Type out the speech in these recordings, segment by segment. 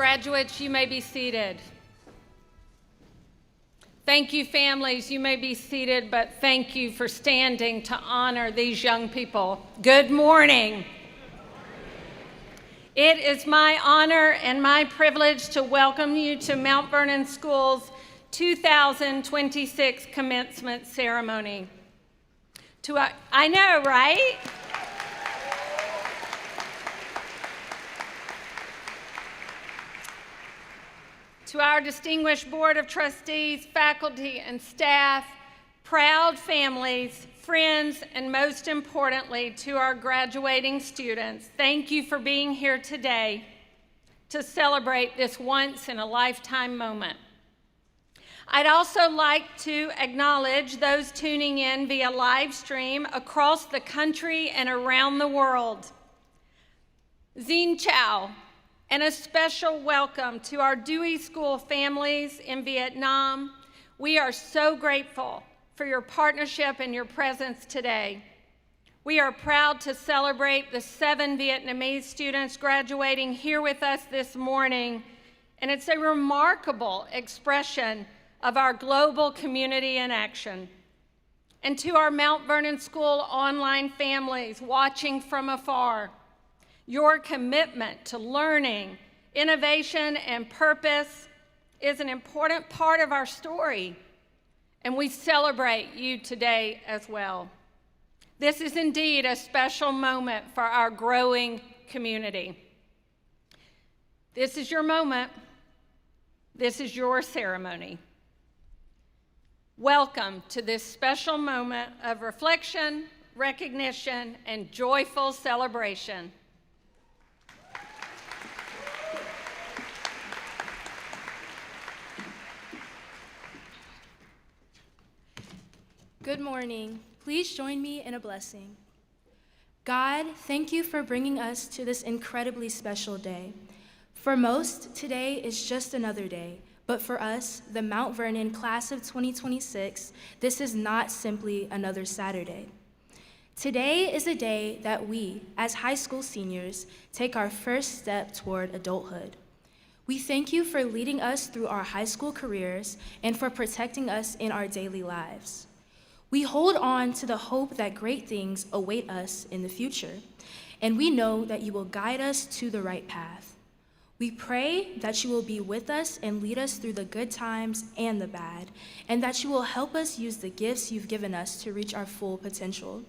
Graduates, you may be seated. Thank you, families. You may be seated, but thank you for standing to honor these young people. Good morning. It is my honor and my privilege to welcome you to Mount Vernon School's 2026 commencement ceremony. I know, right? To our distinguished Board of Trustees, faculty, and staff, proud families, friends, and most importantly, to our graduating students, thank you for being here today to celebrate this once-in-a-lifetime moment. I'd also like to acknowledge those tuning in via live stream across the country and around the world. Xin Chào. And a special welcome to our Dewey School families in Vietnam. We are so grateful for your partnership and your presence today. We are proud to celebrate the 7 Vietnamese students graduating here with us this morning, and it's a remarkable expression of our global community in action. And to our Mount Vernon School online families watching from afar, your commitment to learning, innovation, and purpose is an important part of our story, and we celebrate you today as well. This is indeed a special moment for our growing community. This is your moment. This is your ceremony. Welcome to this special moment of reflection, recognition, and joyful celebration. Good morning. Please join me in a blessing. God, thank you for bringing us to this incredibly special day. For most, today is just another day, but for us, the Mount Vernon class of 2026, this is not simply another Saturday. Today is a day that we, as high school seniors, take our first step toward adulthood. We thank you for leading us through our high school careers and for protecting us in our daily lives. We hold on to the hope that great things await us in the future, and we know that you will guide us to the right path. We pray that you will be with us and lead us through the good times and the bad, and that you will help us use the gifts you've given us to reach our full potential.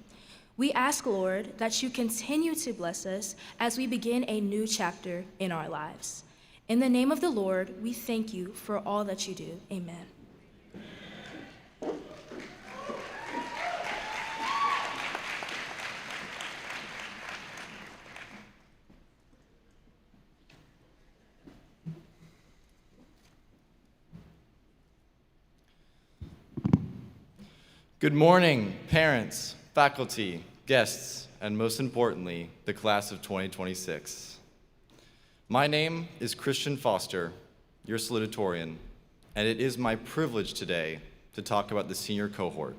We ask, Lord, that you continue to bless us as we begin a new chapter in our lives. In the name of the Lord, we thank you for all that you do. Amen. Good morning, parents, faculty, guests, and most importantly, the class of 2026. My name is Christian Foster, your salutatorian, and it is my privilege today to talk about the senior cohort.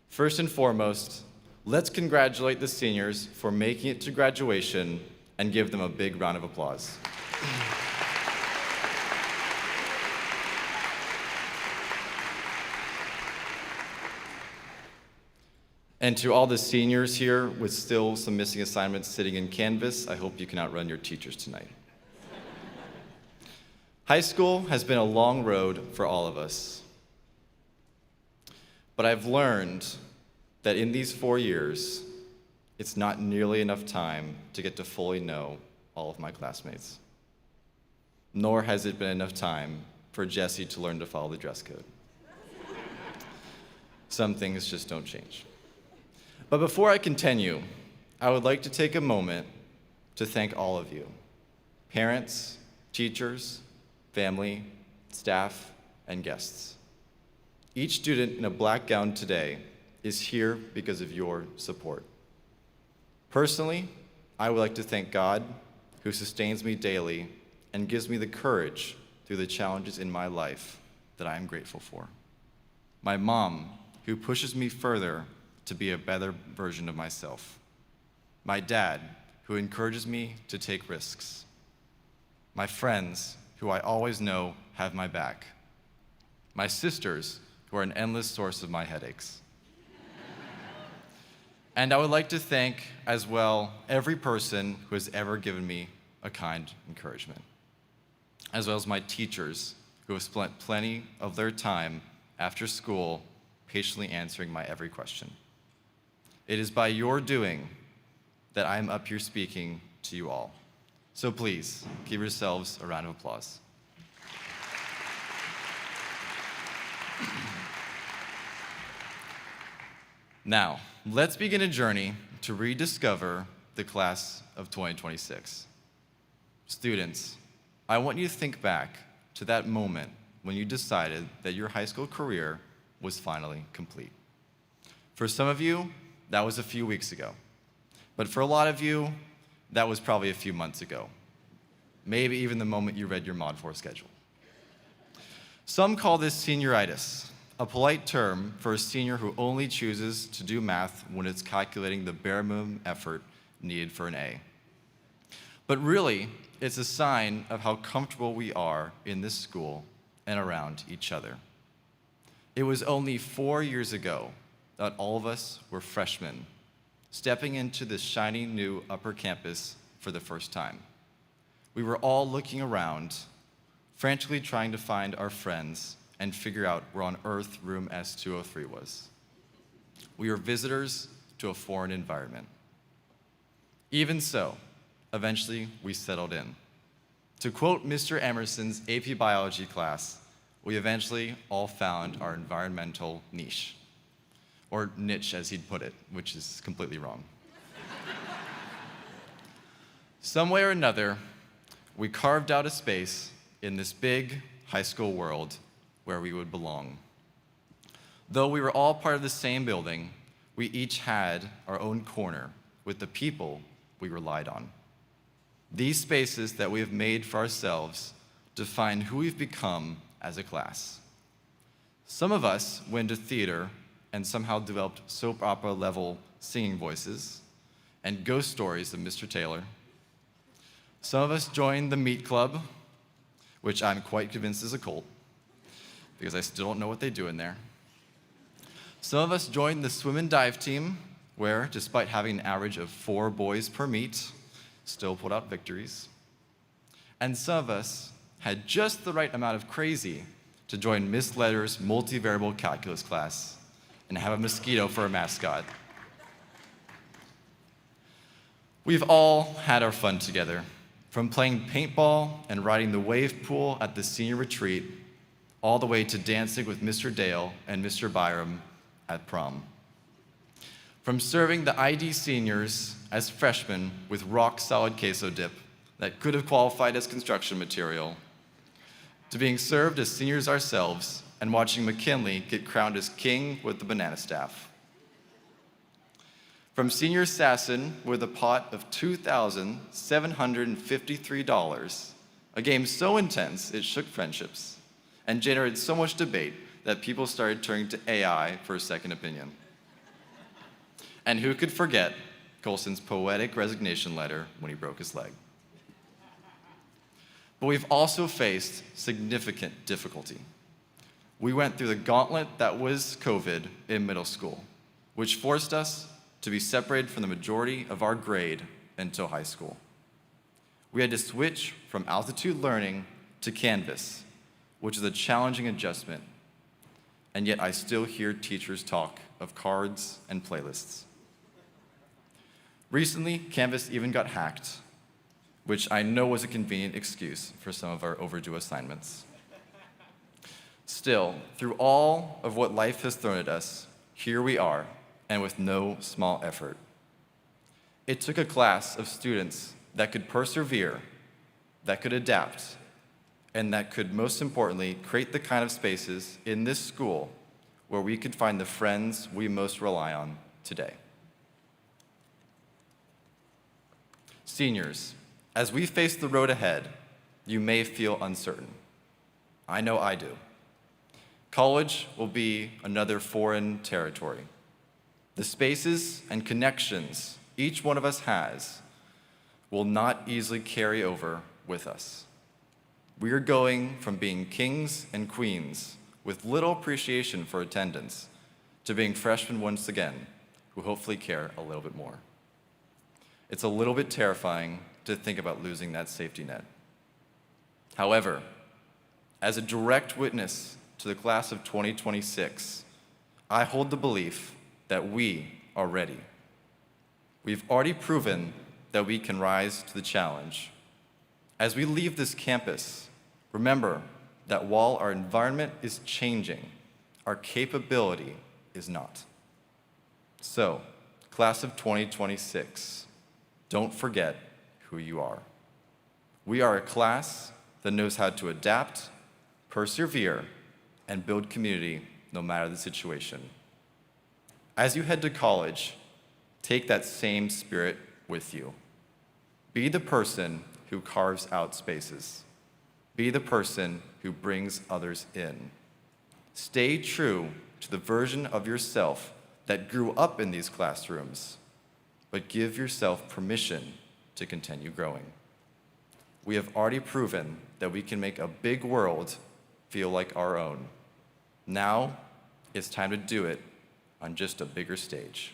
First and foremost, let's congratulate the seniors for making it to graduation and give them a big round of applause. And to all the seniors here with still some missing assignments sitting in Canvas, I hope you can outrun your teachers tonight. High school has been a long road for all of us. But I've learned that in these 4 years, it's not nearly enough time to get to fully know all of my classmates. Nor has it been enough time for Jesse to learn to follow the dress code. Some things just don't change. But before I continue, I would like to take a moment to thank all of you, parents, teachers, family, staff, and guests. Each student in a black gown today is here because of your support. Personally, I would like to thank God, who sustains me daily and gives me the courage through the challenges in my life that I am grateful for. My mom, who pushes me further to be a better version of myself. My dad, who encourages me to take risks. my friends, who I always know have my back, my sisters, who are an endless source of my headaches. And I would like to thank, as well, every person who has ever given me a kind encouragement, as well as my teachers, who have spent plenty of their time after school patiently answering my every question. It is by your doing that I am up here speaking to you all. So please, give yourselves a round of applause. Now, let's begin a journey to rediscover the class of 2026. Students, I want you to think back to that moment when you decided that your high school career was finally complete. For some of you, that was a few weeks ago. But for a lot of you, that was probably a few months ago. Maybe even the moment you read your Mod 4 schedule. Some call this senioritis, a polite term for a senior who only chooses to do math when it's calculating the bare minimum effort needed for an A. But really, it's a sign of how comfortable we are in this school and around each other. It was only 4 years ago that all of us were freshmen, stepping into this shiny new upper campus for the first time. We were all looking around, frantically trying to find our friends and figure out where on earth room S203 was. We were visitors to a foreign environment. Even so, eventually we settled in. To quote Mr. Emerson's AP Biology class, we eventually all found our environmental niche. Or niche, as he'd put it, which is completely wrong. Some way or another, we carved out a space in this big high school world where we would belong. Though we were all part of the same building, we each had our own corner with the people we relied on. These spaces that we have made for ourselves define who we've become as a class. Some of us went to theater and somehow developed soap opera level singing voices and ghost stories of Mr. Taylor. Some of us joined the Meat Club, which I'm quite convinced is a cult, because I still don't know what they do in there. Some of us joined the swim and dive team, where, despite having an average of 4 boys per meet, still pulled out victories. And some of us had just the right amount of crazy to join Miss Letter's multivariable calculus class and have a mosquito for a mascot. We've all had our fun together, from playing paintball and riding the wave pool at the senior retreat, all the way to dancing with Mr. Dale and Mr. Byram at prom. From serving the ID seniors as freshmen with rock-solid queso dip that could have qualified as construction material, to being served as seniors ourselves and watching McKinley get crowned as king with the banana staff. From senior assassin with a pot of $2,753, a game so intense it shook friendships and generated so much debate that people started turning to AI for a second opinion. And who could forget Colson's poetic resignation letter when he broke his leg? But we've also faced significant difficulty. We went through the gauntlet that was COVID in middle school, which forced us to be separated from the majority of our grade until high school. We had to switch from altitude learning to Canvas, which is a challenging adjustment, and yet I still hear teachers talk of cards and playlists. Recently, Canvas even got hacked, which I know was a convenient excuse for some of our overdue assignments. Still, through all of what life has thrown at us, here we are, and with no small effort. It took a class of students that could persevere, that could adapt, and that could, most importantly, create the kind of spaces in this school where we could find the friends we most rely on today. Seniors, as we face the road ahead, you may feel uncertain. I know I do. College will be another foreign territory. The spaces and connections each one of us has will not easily carry over with us. We are going from being kings and queens with little appreciation for attendance to being freshmen once again, who hopefully care a little bit more. It's a little bit terrifying to think about losing that safety net. However, as a direct witness to the class of 2026, I hold the belief that we are ready. We've already proven that we can rise to the challenge. As we leave this campus, remember that while our environment is changing, our capability is not. So, class of 2026, don't forget who you are. We are a class that knows how to adapt, persevere, and build community no matter the situation. As you head to college, take that same spirit with you. Be the person who carves out spaces. Be the person who brings others in. Stay true to the version of yourself that grew up in these classrooms, but give yourself permission to continue growing. We have already proven that we can make a big world feel like our own. Now, it's time to do it on just a bigger stage.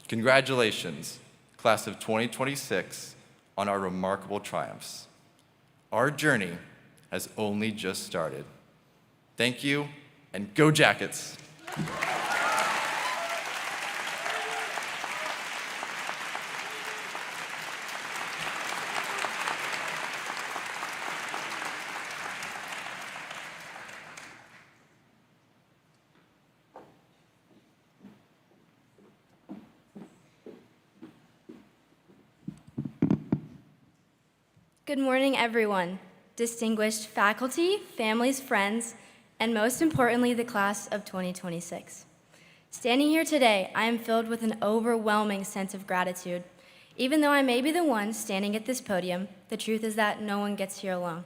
Congratulations, class of 2026, on our remarkable triumphs. Our journey has only just started. Thank you, and go Jackets! Good morning, everyone, distinguished faculty, families, friends, and most importantly, the class of 2026. Standing here today, I am filled with an overwhelming sense of gratitude. Even though I may be the one standing at this podium, the truth is that no one gets here alone.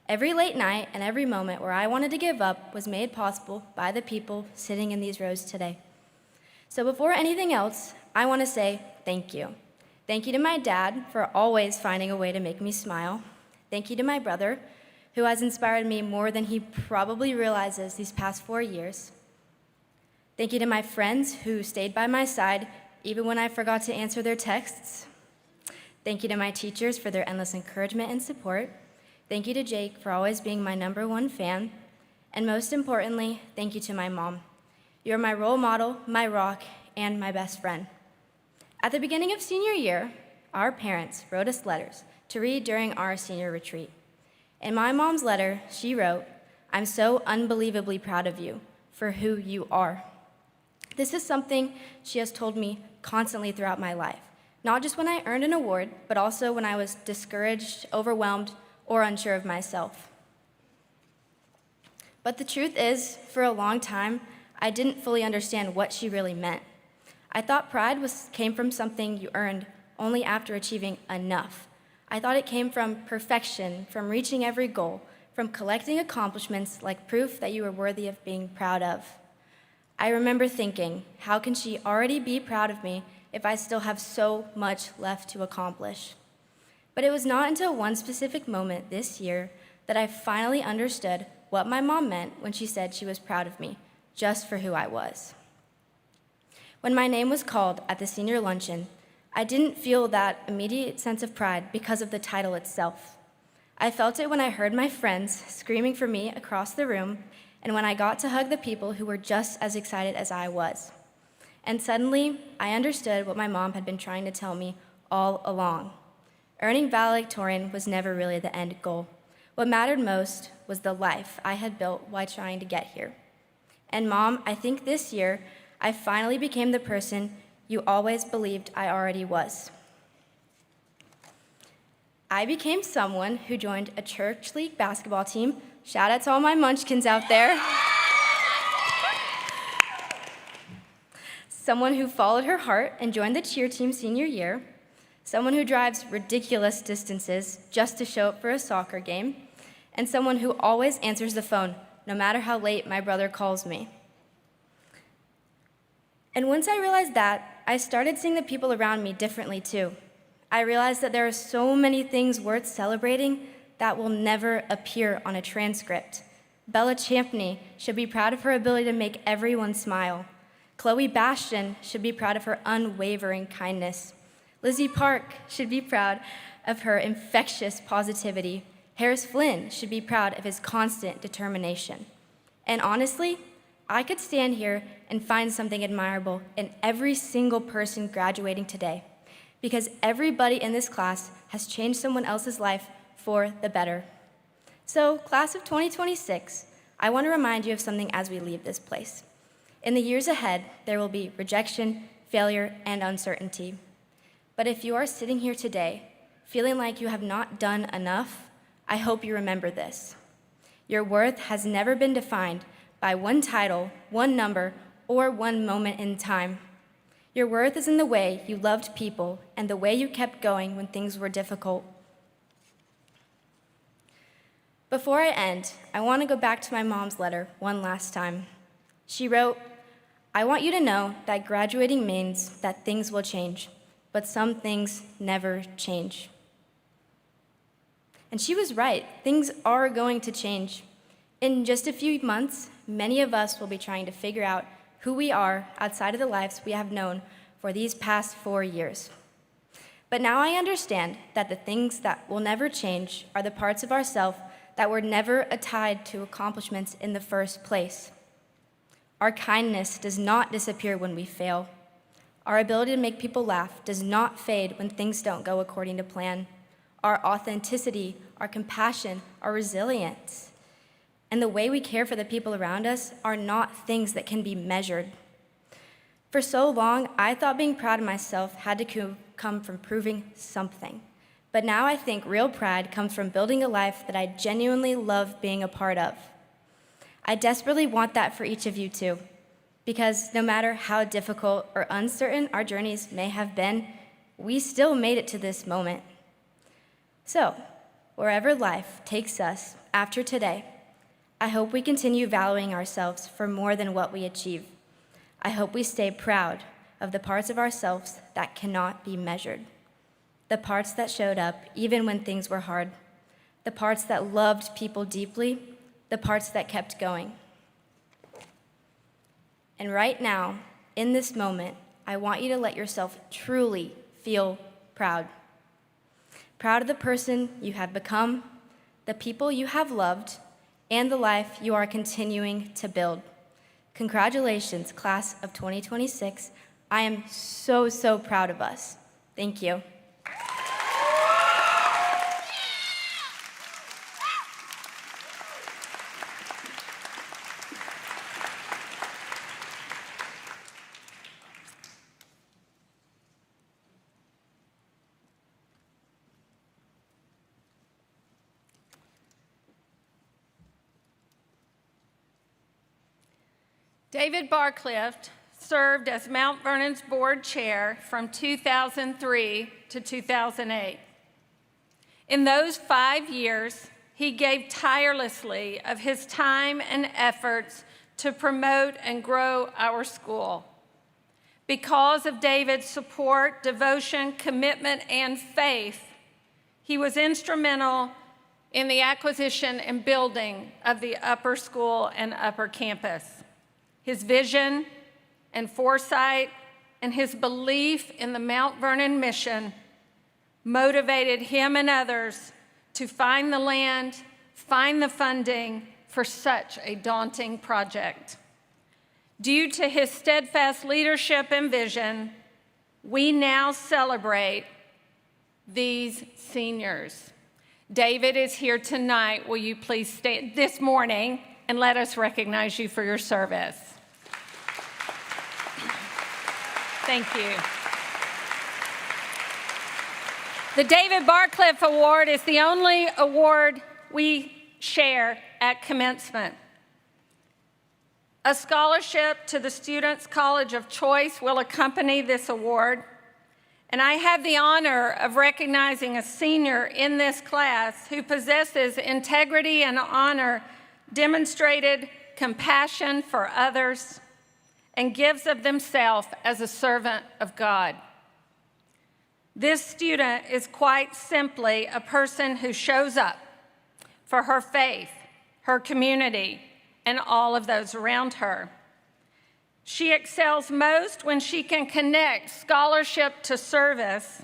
Every late night and every moment where I wanted to give up was made possible by the people sitting in these rows today. So before anything else, I want to say thank you. Thank you to my dad for always finding a way to make me smile. Thank you to my brother, who has inspired me more than he probably realizes these past 4 years. Thank you to my friends who stayed by my side even when I forgot to answer their texts. Thank you to my teachers for their endless encouragement and support. Thank you to Jake for always being my #1 fan. And most importantly, thank you to my mom. You're my role model, my rock, and my best friend. At the beginning of senior year, our parents wrote us letters to read during our senior retreat. In my mom's letter, she wrote, "I'm so unbelievably proud of you for who you are." This is something she has told me constantly throughout my life, not just when I earned an award, but also when I was discouraged, overwhelmed, or unsure of myself. But the truth is, for a long time, I didn't fully understand what she really meant. I thought pride came from something you earned only after achieving enough. I thought it came from perfection, from reaching every goal, from collecting accomplishments like proof that you were worthy of being proud of. I remember thinking, how can she already be proud of me if I still have so much left to accomplish? But it was not until one specific moment this year that I finally understood what my mom meant when she said she was proud of me, just for who I was. When my name was called at the senior luncheon, I didn't feel that immediate sense of pride because of the title itself. I felt it when I heard my friends screaming for me across the room and when I got to hug the people who were just as excited as I was. And suddenly, I understood what my mom had been trying to tell me all along. Earning valedictorian was never really the end goal. What mattered most was the life I had built while trying to get here. And Mom, I think this year, I finally became the person you always believed I already was. I became someone who joined a church league basketball team. Shout out to all my munchkins out there. Someone who followed her heart and joined the cheer team senior year. Someone who drives ridiculous distances just to show up for a soccer game. And someone who always answers the phone, no matter how late my brother calls me. And once I realized that, I started seeing the people around me differently too. I realized that there are so many things worth celebrating that will never appear on a transcript. Bella Champney should be proud of her ability to make everyone smile. Chloe Bastion should be proud of her unwavering kindness. Lizzie Park should be proud of her infectious positivity. Harris Flynn should be proud of his constant determination. And honestly, I could stand here and find something admirable in every single person graduating today, because everybody in this class has changed someone else's life for the better. So, class of 2026, I want to remind you of something as we leave this place. In the years ahead, there will be rejection, failure, and uncertainty. But if you are sitting here today feeling like you have not done enough, I hope you remember this. Your worth has never been defined by one title, one number, or one moment in time. Your worth is in the way you loved people and the way you kept going when things were difficult. Before I end, I want to go back to my mom's letter one last time. She wrote, "I want you to know that graduating means that things will change, but some things never change." And she was right. Things are going to change. In just a few months, many of us will be trying to figure out who we are outside of the lives we have known for these past 4 years. But now I understand that the things that will never change are the parts of ourselves that were never tied to accomplishments in the first place. Our kindness does not disappear when we fail. Our ability to make people laugh does not fade when things don't go according to plan. Our authenticity, our compassion, our resilience, and the way we care for the people around us are not things that can be measured. For so long, I thought being proud of myself had to come from proving something. But now I think real pride comes from building a life that I genuinely love being a part of. I desperately want that for each of you too, because no matter how difficult or uncertain our journeys may have been, we still made it to this moment. So, wherever life takes us after today, I hope we continue valuing ourselves for more than what we achieve. I hope we stay proud of the parts of ourselves that cannot be measured. The parts that showed up even when things were hard. The parts that loved people deeply. The parts that kept going. And right now, in this moment, I want you to let yourself truly feel proud. Proud of the person you have become, the people you have loved, and the life you are continuing to build. Congratulations, class of 2026. I am so proud of us. Thank you. David Barcliff served as Mount Vernon's board chair from 2003 to 2008. In those 5 years, he gave tirelessly of his time and efforts to promote and grow our school. Because of David's support, devotion, commitment, and faith, he was instrumental in the acquisition and building of the upper school and upper campus. His vision and foresight and his belief in the Mount Vernon mission motivated him and others to find the land, find the funding for such a daunting project. Due to his steadfast leadership and vision, we now celebrate these seniors. David is here tonight. Will you please stand this morning and let us recognize you for your service. Thank you. The David Barcliff Award is the only award we share at commencement. A scholarship to the Students' College of Choice will accompany this award, and I have the honor of recognizing a senior in this class who possesses integrity and honor, demonstrated compassion for others, and gives of themselves as a servant of God. This student is quite simply a person who shows up, for her faith, her community, and all of those around her. She excels most when she can connect scholarship to service,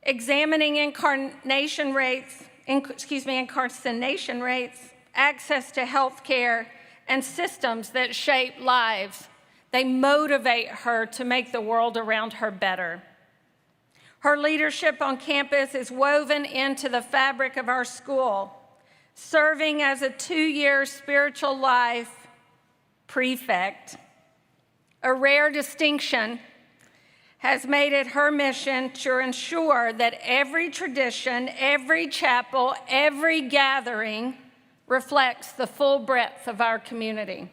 examining incarceration rates, access to health care, and systems that shape lives. They motivate her to make the world around her better. Her leadership on campus is woven into the fabric of our school, serving as a 2-year spiritual life prefect. A rare distinction has made it her mission to ensure that every tradition, every chapel, every gathering reflects the full breadth of our community.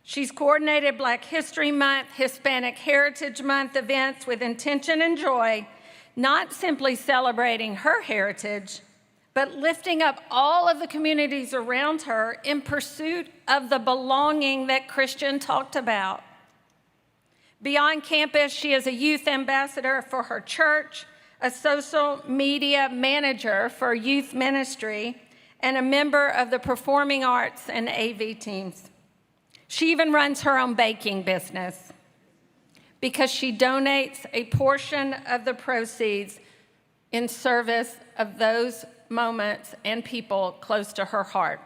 She's coordinated Black History Month, Hispanic Heritage Month events with intention and joy, not simply celebrating her heritage, but lifting up all of the communities around her in pursuit of the belonging that Christian talked about. Beyond campus, she is a youth ambassador for her church, a social media manager for youth ministry, and a member of the performing arts and AV teams. She even runs her own baking business because she donates a portion of the proceeds in service of those moments and people close to her heart.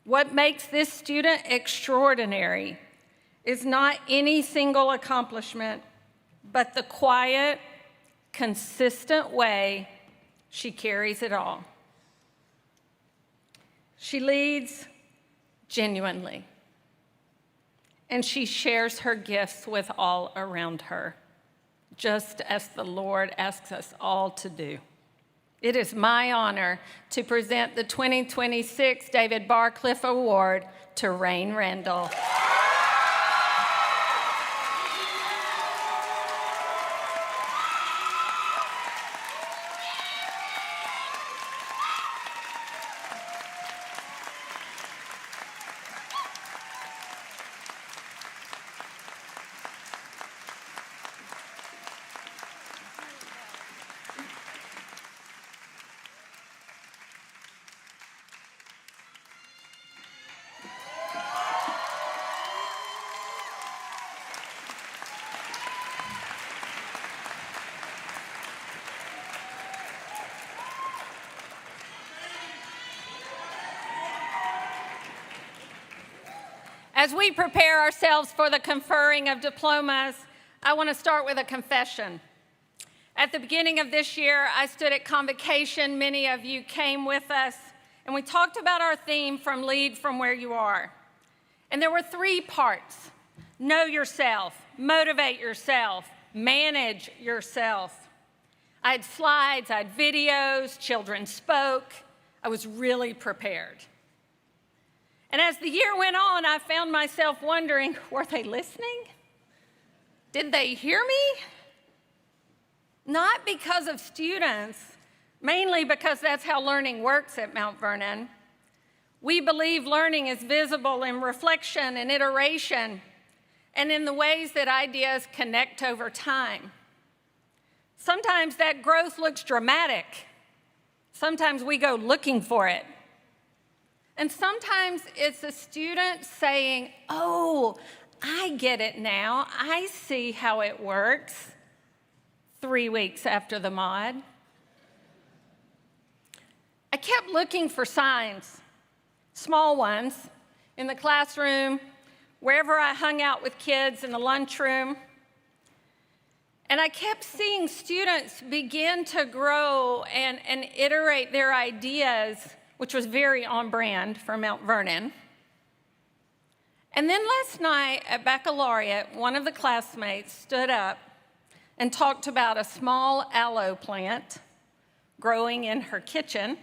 What makes this student extraordinary is not any single accomplishment, but the quiet, consistent way she carries it all. She leads genuinely, and she shares her gifts with all around her, just as the Lord asks us all to do. It is my honor to present the 2026 David Barcliffe Award to Rain Randall. As we prepare ourselves for the conferring of diplomas, I want to start with a confession. At the beginning of this year, I stood at convocation. Many of you came with us, and we talked about our theme from Lead From Where You Are. And there were 3 parts: know yourself, motivate yourself, manage yourself. I had slides, I had videos, children spoke. I was really prepared. And as the year went on, I found myself wondering, were they listening? Did they hear me? Not because of students, mainly because that's how learning works at Mount Vernon. We believe learning is visible in reflection and iteration, and in the ways that ideas connect over time. Sometimes that growth looks dramatic. Sometimes we go looking for it. And sometimes it's a student saying, oh, I get it now. I see how it works 3 weeks after the mod. I kept looking for signs, small ones, in the classroom, wherever I hung out with kids in the lunchroom. And I kept seeing students begin to grow and iterate their ideas, which was very on brand for Mount Vernon. And then last night at baccalaureate, one of the classmates stood up and talked about a small aloe plant growing in her kitchen,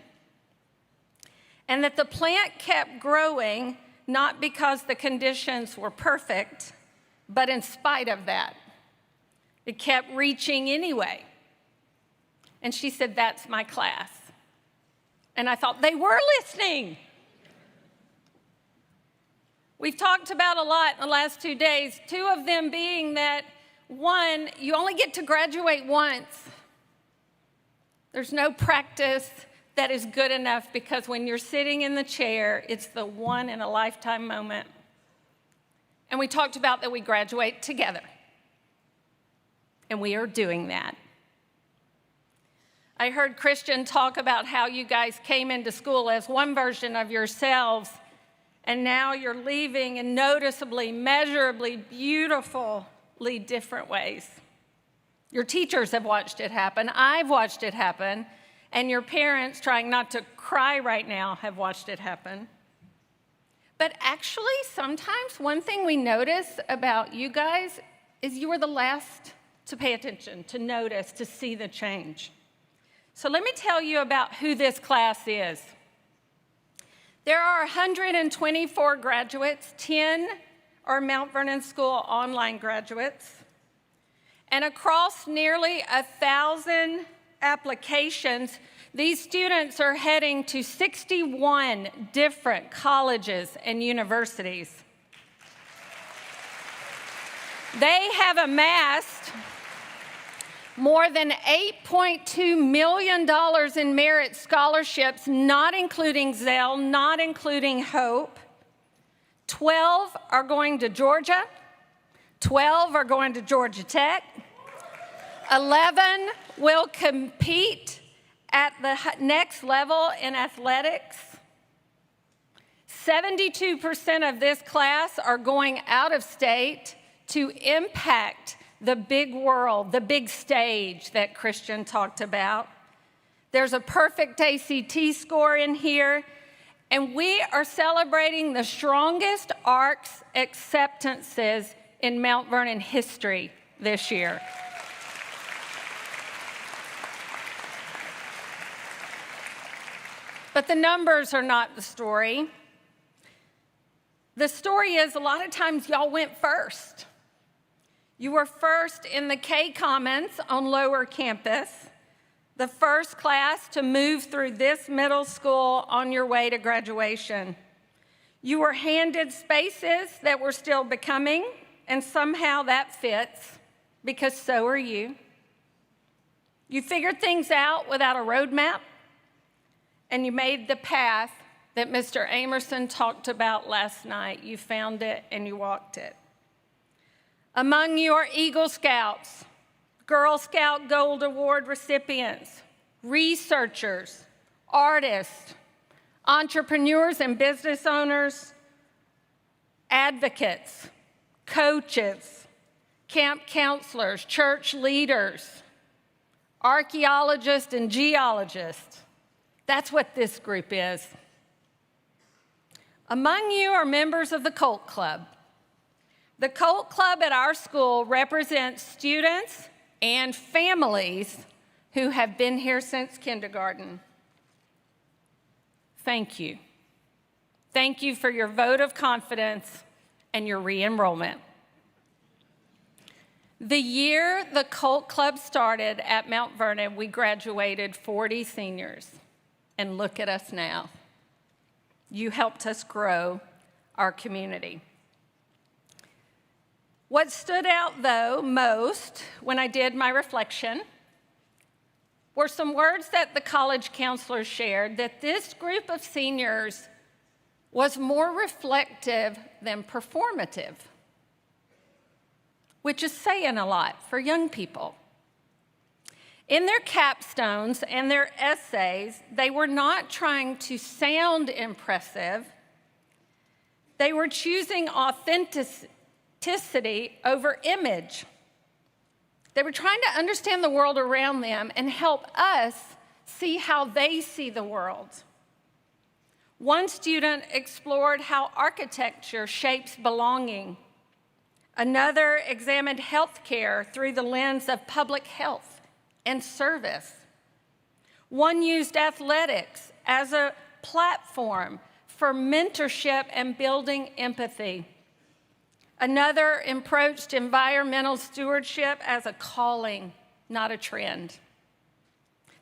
and that the plant kept growing not because the conditions were perfect, but in spite of that. It kept reaching anyway. And she said, that's my class. And I thought, they were listening. We've talked about a lot in the last 2 days, 2 of them being that, 1, you only get to graduate once. There's no practice. that is good enough, because when you're sitting in the chair, it's the one in a lifetime moment. And we talked about that we graduate together. And we are doing that. I heard Christian talk about how you guys came into school as one version of yourselves, and now you're leaving in noticeably, measurably, beautifully different ways. Your teachers have watched it happen. I've watched it happen. And your parents, trying not to cry right now, have watched it happen. But actually, sometimes one thing we notice about you guys is you were the last to pay attention, to notice, to see the change. So let me tell you about who this class is. There are 124 graduates. 10 are Mount Vernon School online graduates. And across nearly 1,000 applications, these students are heading to 61 different colleges and universities. They have amassed more than $8.2 million in merit scholarships, not including Zell, not including Hope. 12 are going to Georgia. 12 are going to Georgia Tech. 11 will compete at the next level in athletics. 72% of this class are going out of state to impact the big world, the big stage that Christian talked about. There's a perfect ACT score in here, and we are celebrating the strongest ARCS acceptances in Mount Vernon history this year. But the numbers are not the story. The story is, a lot of times y'all went first. You were first in the K Commons on Lower Campus, the first class to move through this middle school on your way to graduation. You were handed spaces that were still becoming, and somehow that fits, because so are you. You figured things out without a roadmap, and you made the path that Mr. Amerson talked about last night. You found it and you walked it. Among you are Eagle Scouts, Girl Scout Gold Award recipients, researchers, artists, entrepreneurs and business owners, advocates, coaches, camp counselors, church leaders, archaeologists and geologists. That's what this group is. Among you are members of the Colt Club. The Colt Club at our school represents students and families who have been here since kindergarten. Thank you. Thank you for your vote of confidence and your re-enrollment. The year the Colt Club started at Mount Vernon, we graduated 40 seniors. And look at us now. You helped us grow our community. What stood out, though, most when I did my reflection were some words that the college counselors shared, that this group of seniors was more reflective than performative, which is saying a lot for young people. In their capstones and their essays, they were not trying to sound impressive. They were choosing authenticity over image. They were trying to understand the world around them and help us see how they see the world. One student explored how architecture shapes belonging. Another examined healthcare through the lens of public health and service. One used athletics as a platform for mentorship and building empathy. Another approached environmental stewardship as a calling, not a trend.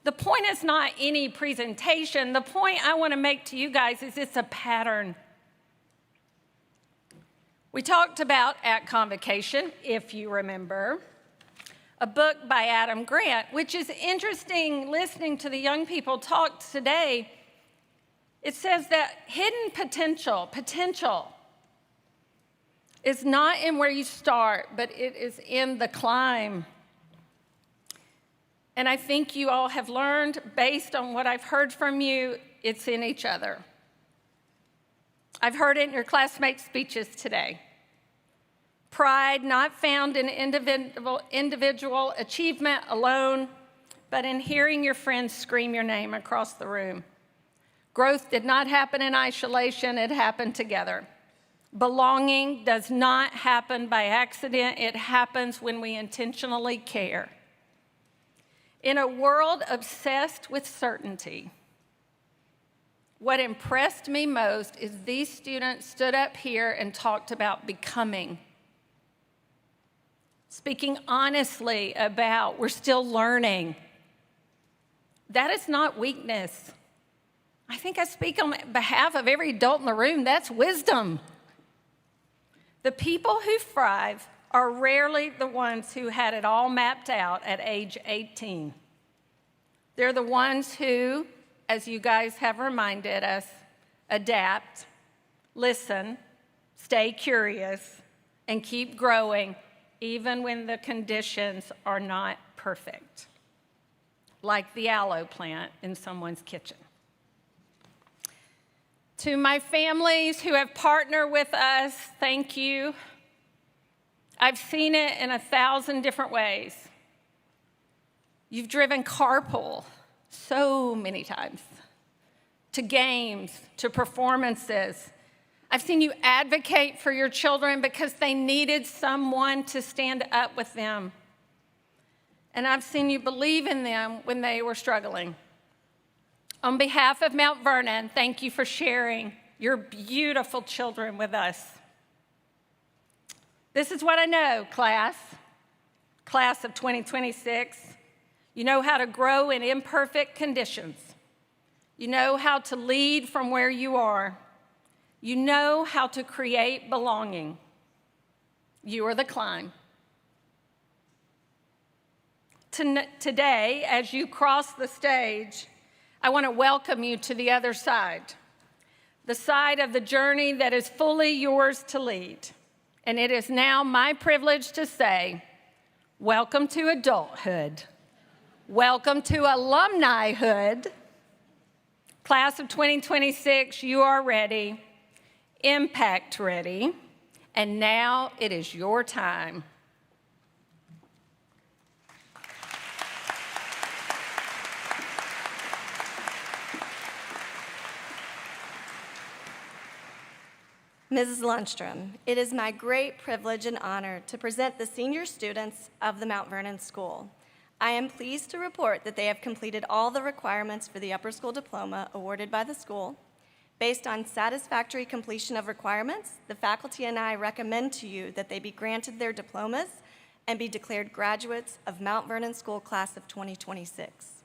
The point is not any presentation. The point I want to make to you guys is it's a pattern. We talked about at convocation, if you remember, a book by Adam Grant, which is interesting listening to the young people talk today. It says that hidden potential is not in where you start, but it is in the climb. And I think you all have learned, based on what I've heard from you, it's in each other. I've heard it in your classmates' speeches today. Pride not found in individual achievement alone, but in hearing your friends scream your name across the room. Growth did not happen in isolation, it happened together. Belonging does not happen by accident, it happens when we intentionally care. In a world obsessed with certainty, what impressed me most is these students stood up here and talked about becoming. Speaking honestly about we're still learning. That is not weakness. I think I speak on behalf of every adult in the room. That's wisdom. The people who thrive are rarely the ones who had it all mapped out at age 18. They're the ones who, as you guys have reminded us, adapt, listen, stay curious, and keep growing even when the conditions are not perfect, like the aloe plant in someone's kitchen. To my families who have partnered with us, thank you. I've seen it in 1,000 different ways. You've driven carpool so many times, to games, to performances. I've seen you advocate for your children because they needed someone to stand up with them. And I've seen you believe in them when they were struggling. On behalf of Mount Vernon, thank you for sharing your beautiful children with us. This is what I know, class of 2026. You know how to grow in imperfect conditions. You know how to lead from where you are. You know how to create belonging. You are the climb. Today, as you cross the stage, I want to welcome you to the other side, the side of the journey that is fully yours to lead. And it is now my privilege to say, welcome to adulthood. Welcome to alumnihood. Class of 2026, you are ready, impact ready, and now it is your time. Mrs. Lundstrom, it is my great privilege and honor to present the senior students of the Mount Vernon School. I am pleased to report that they have completed all the requirements for the upper school diploma awarded by the school. Based on satisfactory completion of requirements, the faculty and I recommend to you that they be granted their diplomas and be declared graduates of Mount Vernon School Class of 2026.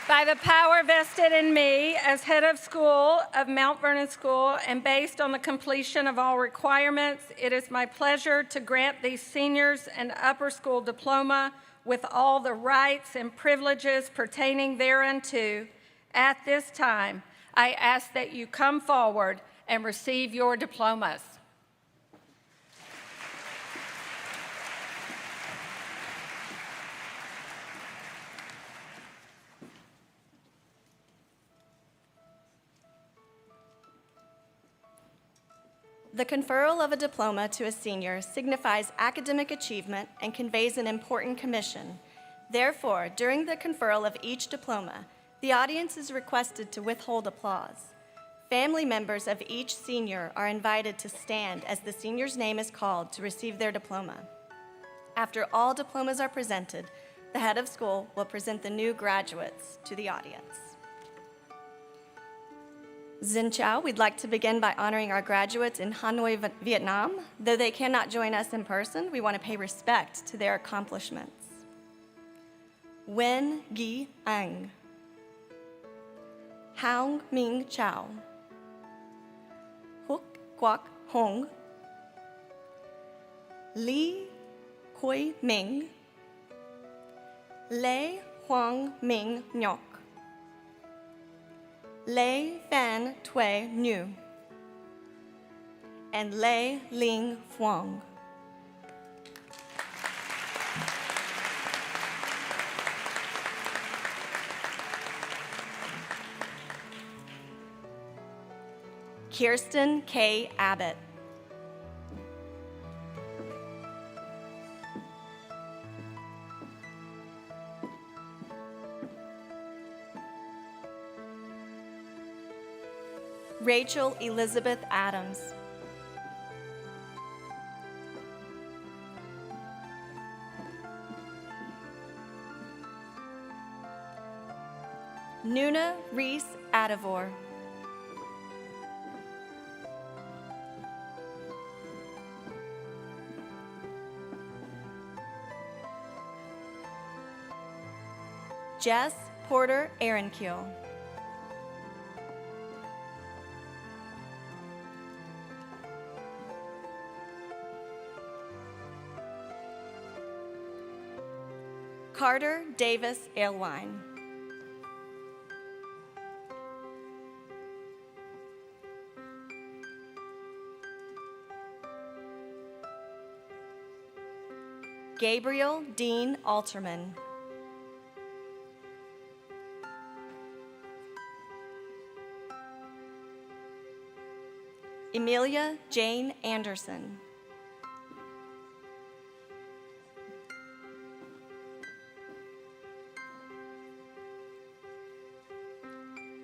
By the power vested in me as head of school of Mount Vernon School and based on the completion of all requirements, it is my pleasure to grant these seniors an upper school diploma with all the rights and privileges pertaining thereunto. At this time, I ask that you come forward and receive your diplomas. The conferral of a diploma to a senior signifies academic achievement and conveys an important commission. Therefore, during the conferral of each diploma, the audience is requested to withhold applause. Family members of each senior are invited to stand as the senior's name is called to receive their diploma. After all diplomas are presented, the head of school will present the new graduates to the audience. Xin Chao, we'd like to begin by honoring our graduates in Hanoi, Vietnam. Though they cannot join us in person, we want to pay respect to their accomplishments. Wen Gi Ang, Hong Ming Chao, Hook Kwok Hong, Li Hui Ming, Lei Huang Ming Nyok, Lei Fan Tui Nu, and Lei Ling Huang. Kirsten K. Abbott. Rachel Elizabeth Adams. Nuna Reese Adavor. Jess Porter Aaronkiel. Carter Davis Alewine. Gabriel Dean Alterman. Emilia Jane Anderson.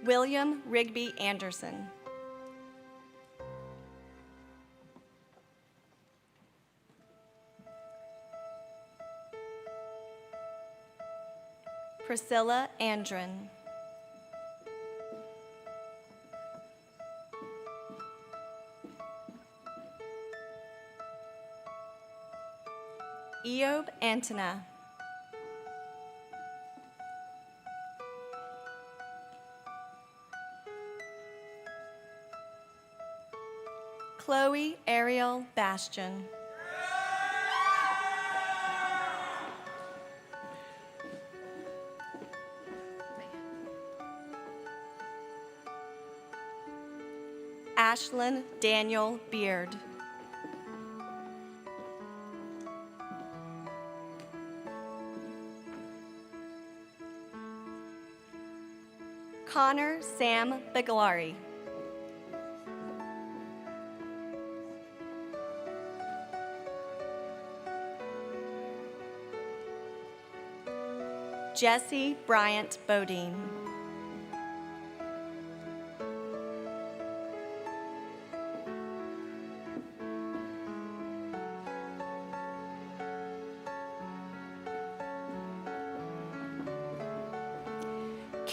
William Rigby Anderson. Priscilla Andren. Eob Antona. Chloe Ariel Bastion. Ashlyn Daniel Beard. Connor Sam Biglari. Jesse Bryant Bodine.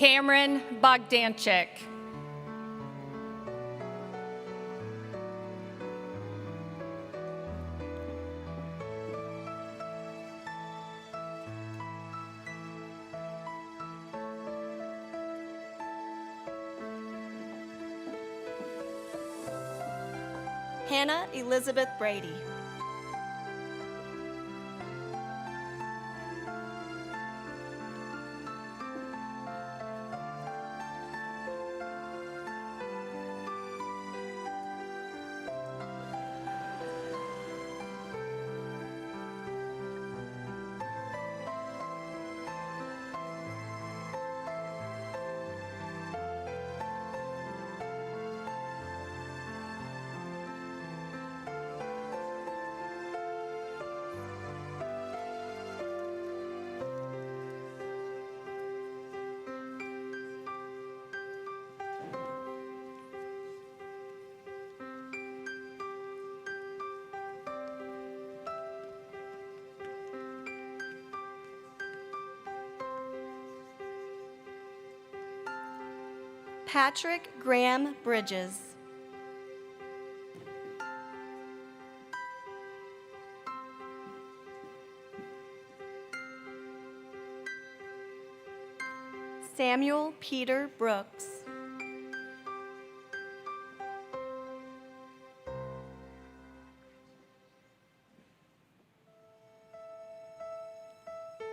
Cameron Bogdanchik. Hannah Elizabeth Brady. Patrick Graham Bridges. Samuel Peter Brooks.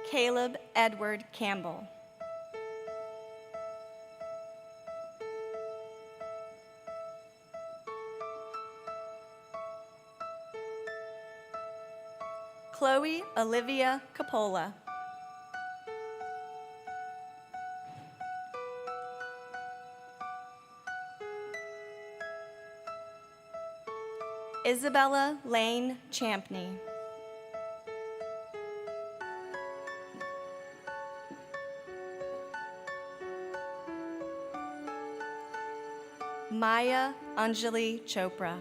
Caleb Edward Campbell. Chloe Olivia Capola. Isabella Lane Champney. Maya Anjali Chopra.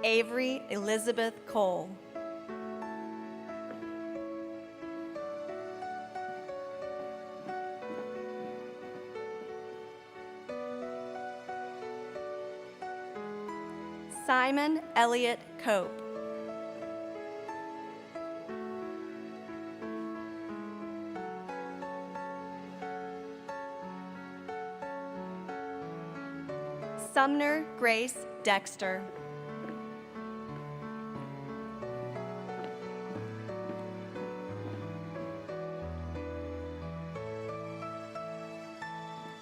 Avery Elizabeth Cole. Simon Elliott Cope. Sumner Grace Dexter.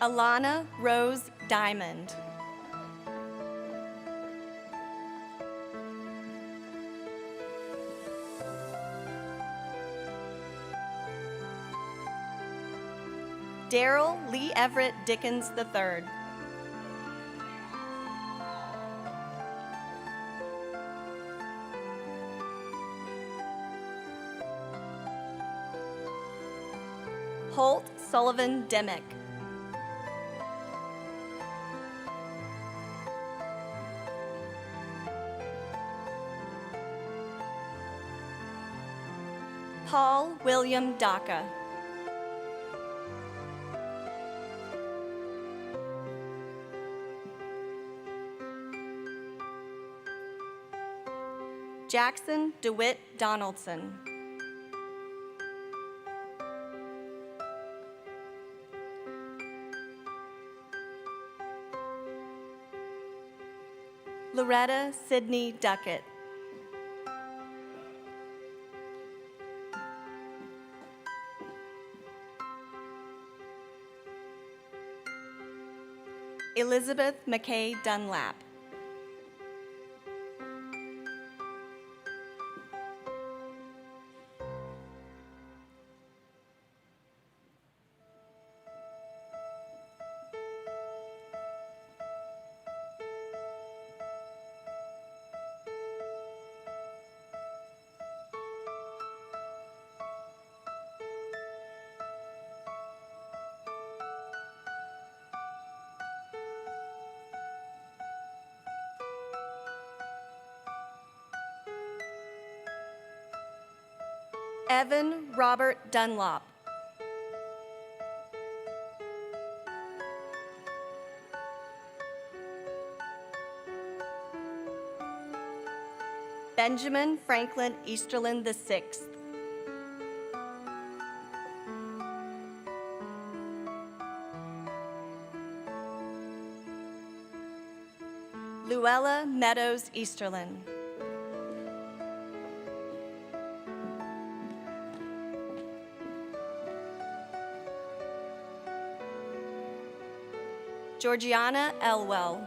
Alana Rose Diamond. Daryl Lee Everett Dickens III. Holt Sullivan Demick. Paul William Daka. Jackson DeWitt Donaldson. Loretta Sidney Duckett. Elizabeth McKay Dunlap. Evan Robert Dunlop. Benjamin Franklin Easterlin VI. Luella Meadows Easterlin. Georgiana Elwell.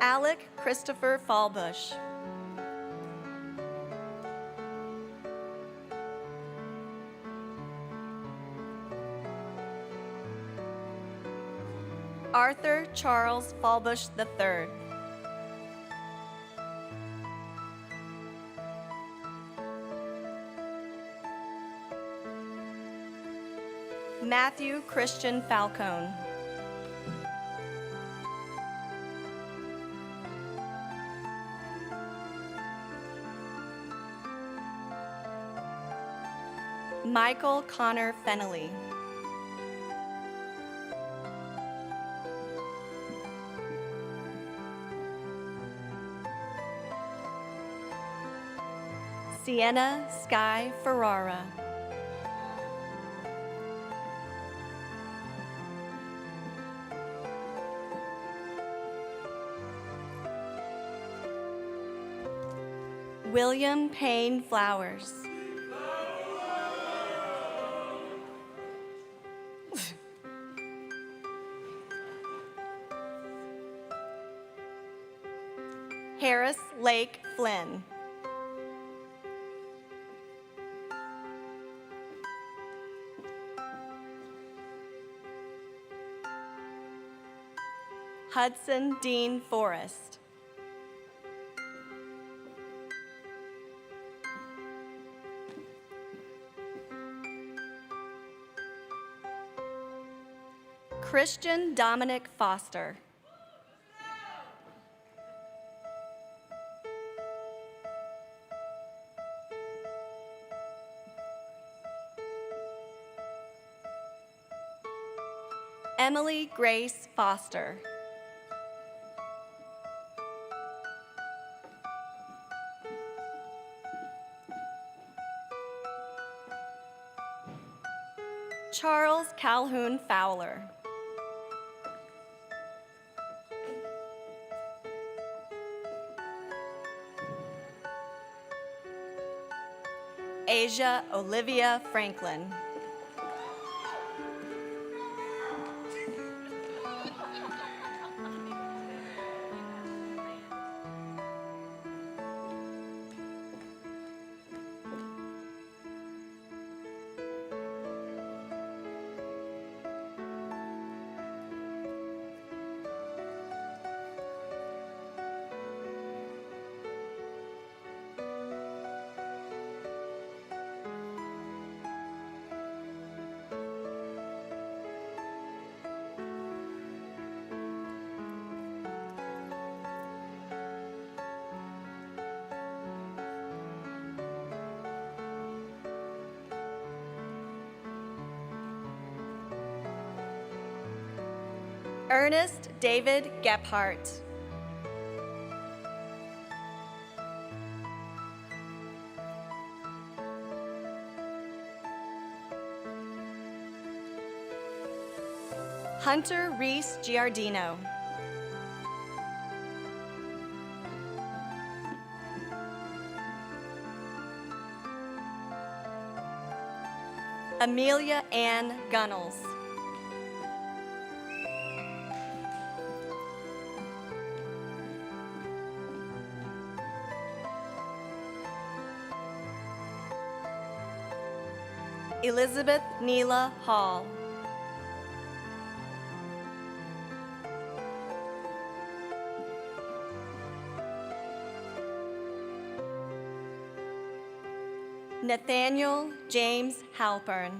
Alec Christopher Fallbush. Arthur Charles Fallbush III. Matthew Christian Falcone. Michael Connor Fennelly. Sienna Sky Ferrara. William Payne Flowers. Harris Lake Flynn. Hudson Dean Forrest. Christian Dominic Foster. Emily Grace Foster. Charles Calhoun Fowler. Asia Olivia Franklin. Ernest David Gephardt. Hunter Reese Giardino. Amelia Ann Gunnels. Elizabeth Neela Hall. Nathaniel James Halpern.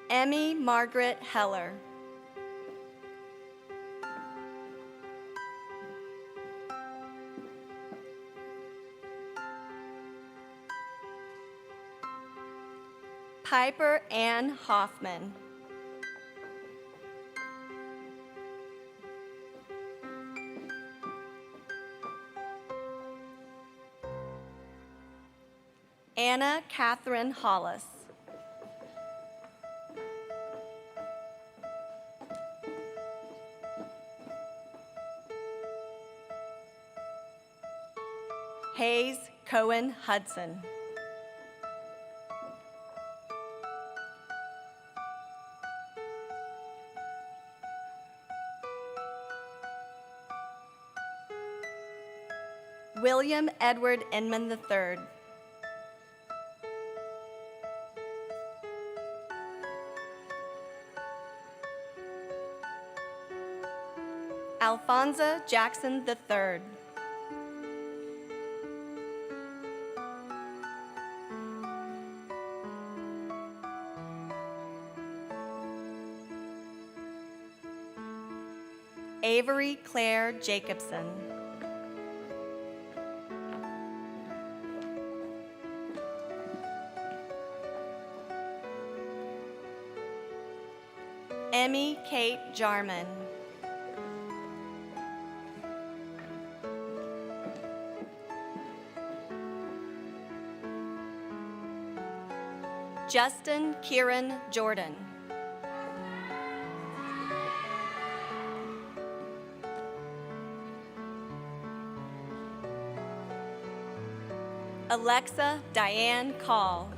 Emmy Margaret Heller. Piper Ann Hoffman. Anna Catherine Hollis. Hayes Cohen Hudson. William Edward Inman III. Alphonsa Jackson III. Avery Claire Jacobson. Emmy Kate Jarman. Justin Kieran Jordan. Alexa Diane Call.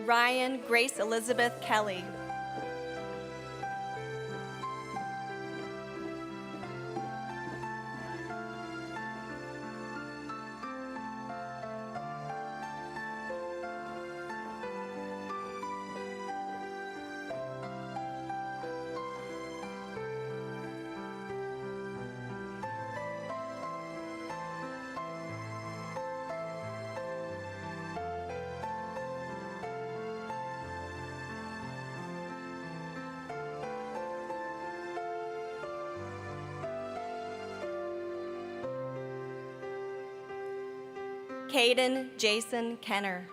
Ryan Grace Elizabeth Kelly. Caden Jason Kenner.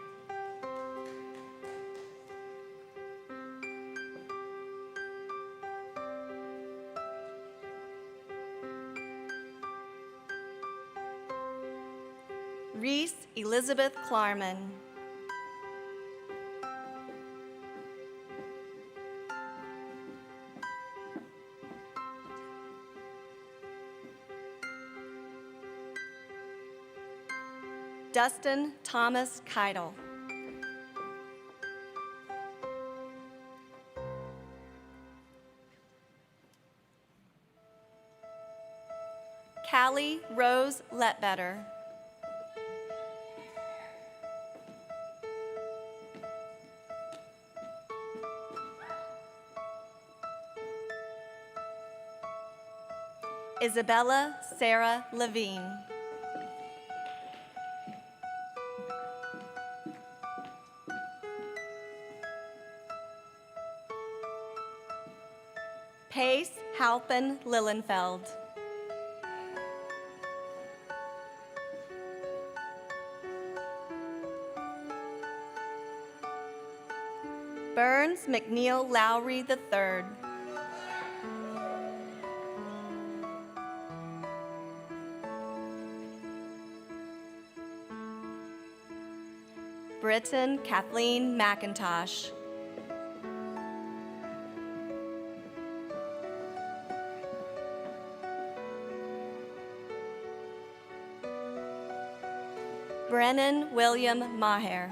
Reese Elizabeth Klarman. Dustin Thomas Keidel. Callie Rose Letbetter. Isabella Sarah Levine. Pace Halpin Lillenfeld. Burns McNeil Lowry III. Britton Kathleen McIntosh. Brennan William Maher.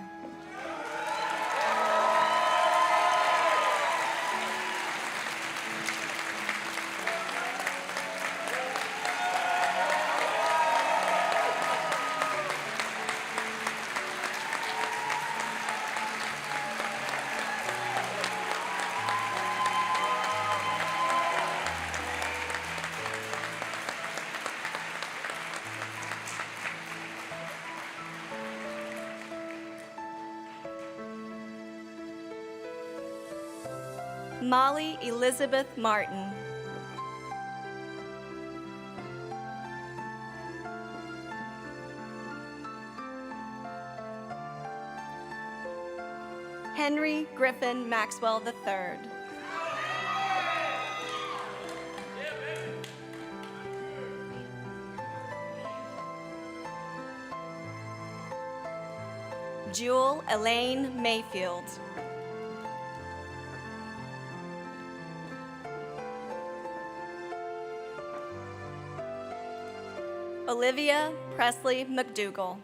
Molly Elizabeth Martin. Henry Griffin Maxwell III. Jewel Elaine Mayfield. Olivia Presley McDougall.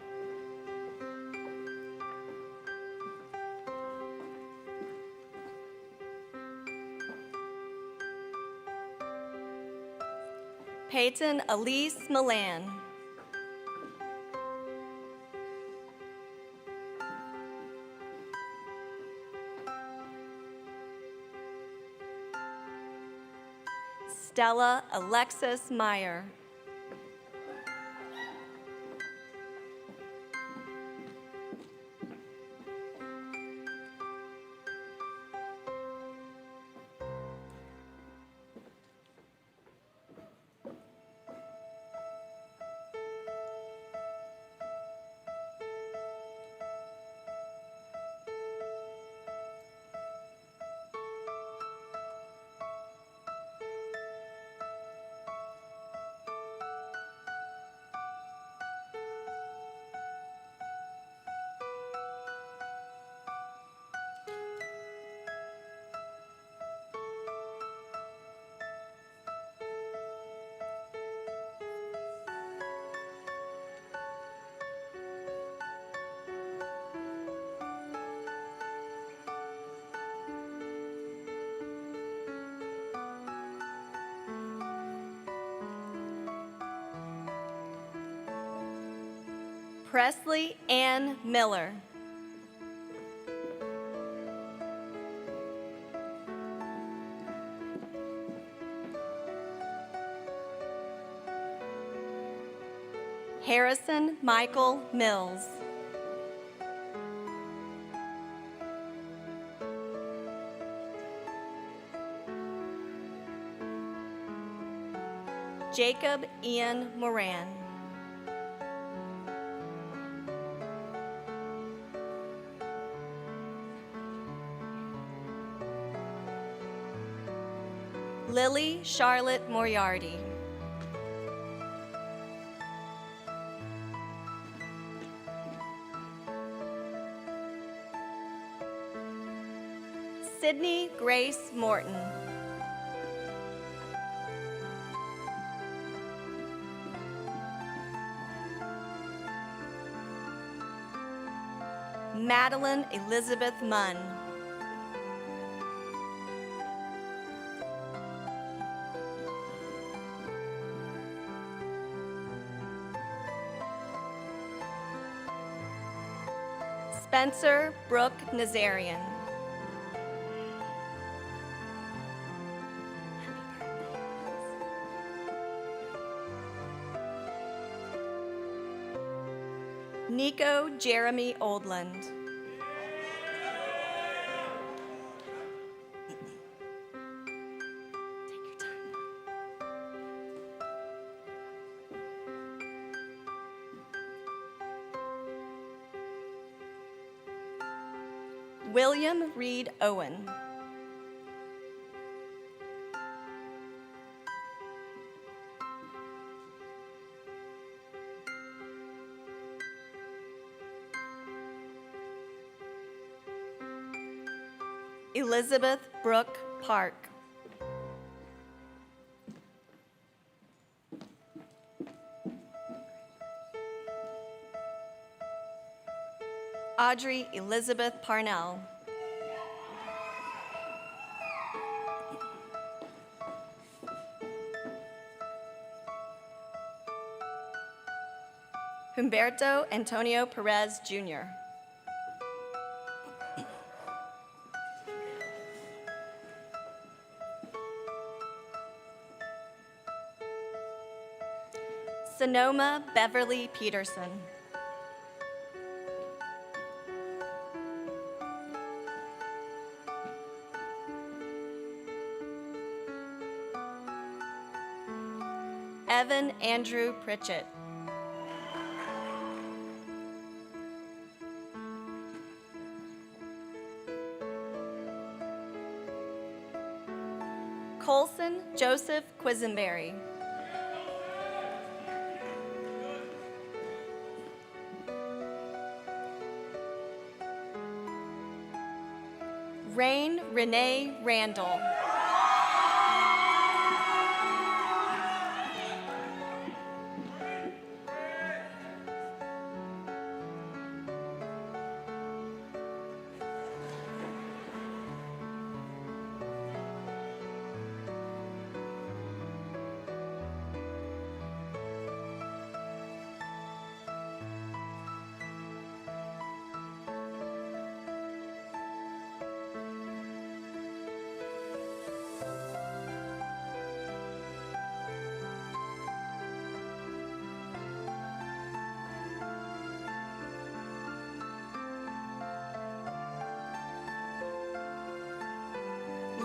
Peyton Elise Milan. Stella Alexis Meyer. Presley Ann Miller. Harrison Michael Mills. Jacob Ian Moran. Lily Charlotte Moriarty. Sydney Grace Morton. Madeline Elizabeth Munn. Spencer Brooke Nazarian. Nico Jeremy Oldland. William Reed Owen. Elizabeth Brooke Park. Audrey Elizabeth Parnell. Humberto Antonio Perez, Jr. Sonoma Beverly Peterson. Evan Andrew Pritchett. Colson Joseph Quisenberry. Rain Renee Randall.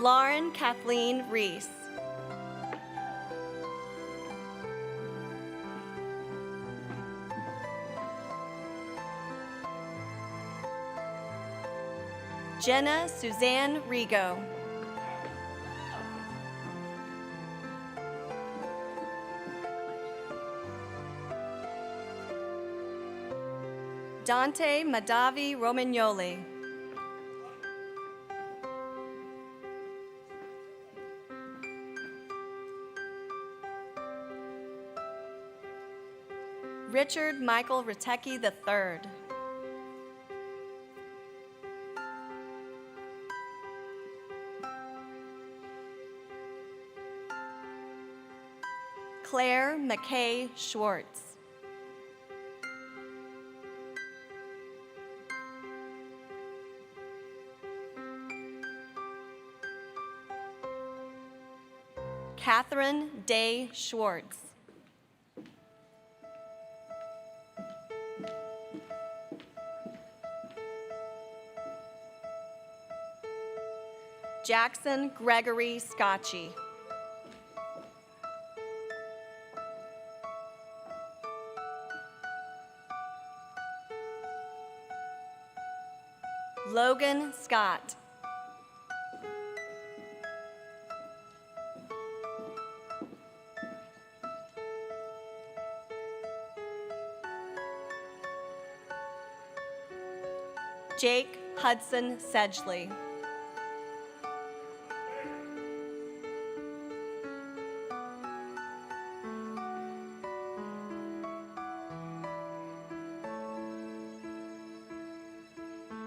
Lauren Kathleen Reese. Jenna Suzanne Rigo. Dante Madavi Romagnoli. Richard Michael Ritecki III. Claire McKay Schwartz. Catherine Day Schwartz. Jackson Gregory Scotchy. Logan Scott. Jake Hudson Sedgley.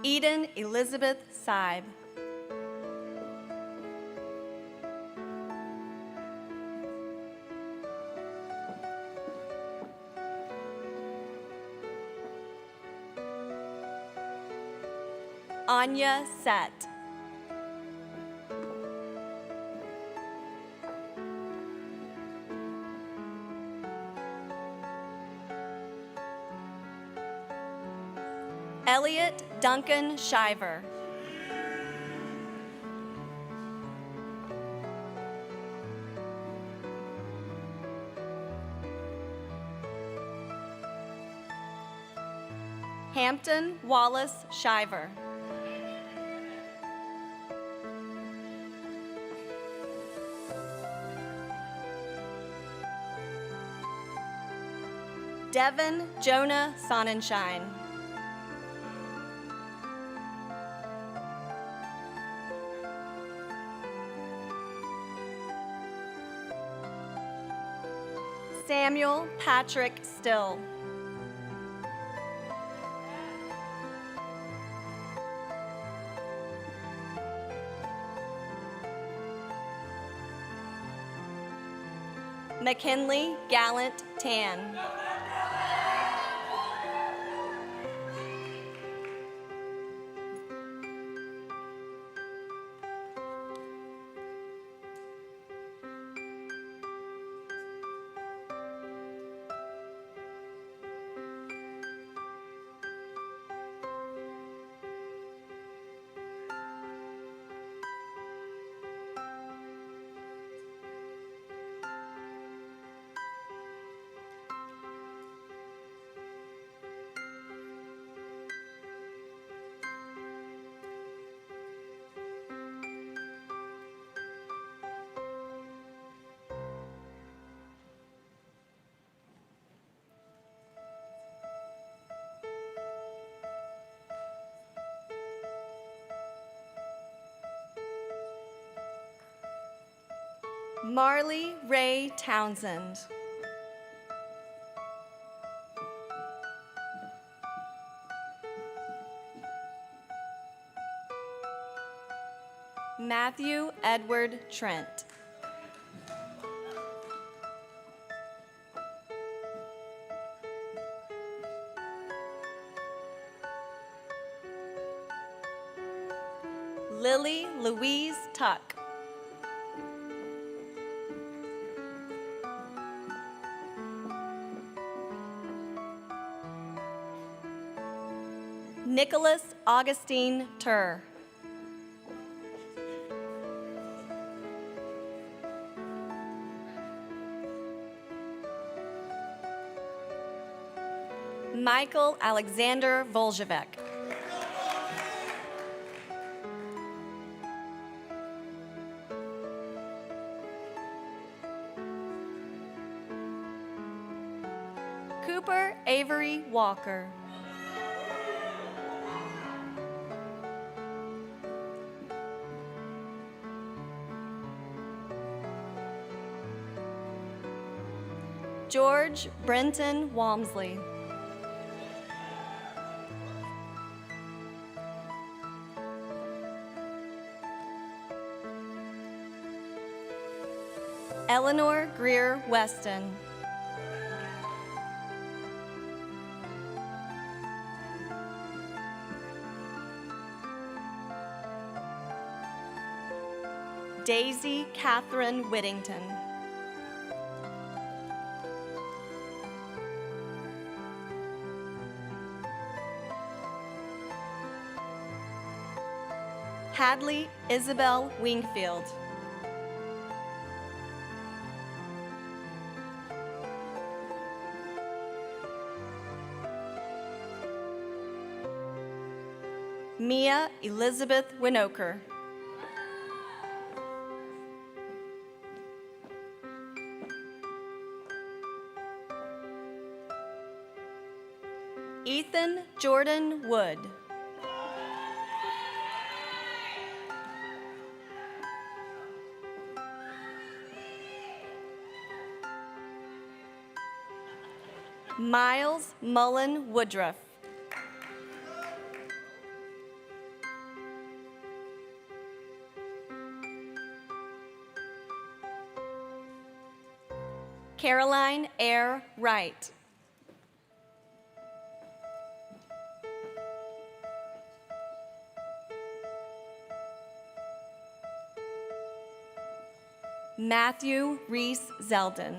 Eden Elizabeth Seib. Anya Sett. Elliot Duncan Shiver. Hampton Wallace Shiver. Devin Jonah Sonnenschein. Samuel Patrick Still. McKinley Gallant Tan. Marley Ray Townsend. Matthew Edward Trent. Lily Louise Tuck. Nicholas Augustine Turr. Michael Alexander Volzhevek. Cooper Avery Walker. George Brenton Walmsley. Eleanor Greer Weston. Daisy Catherine Whittington. Hadley Isabel Wingfield. Mia Elizabeth Winoker. Ethan Jordan Wood. Miles Mullen Woodruff. Caroline Eyre Wright. Matthew Reese Zeldin.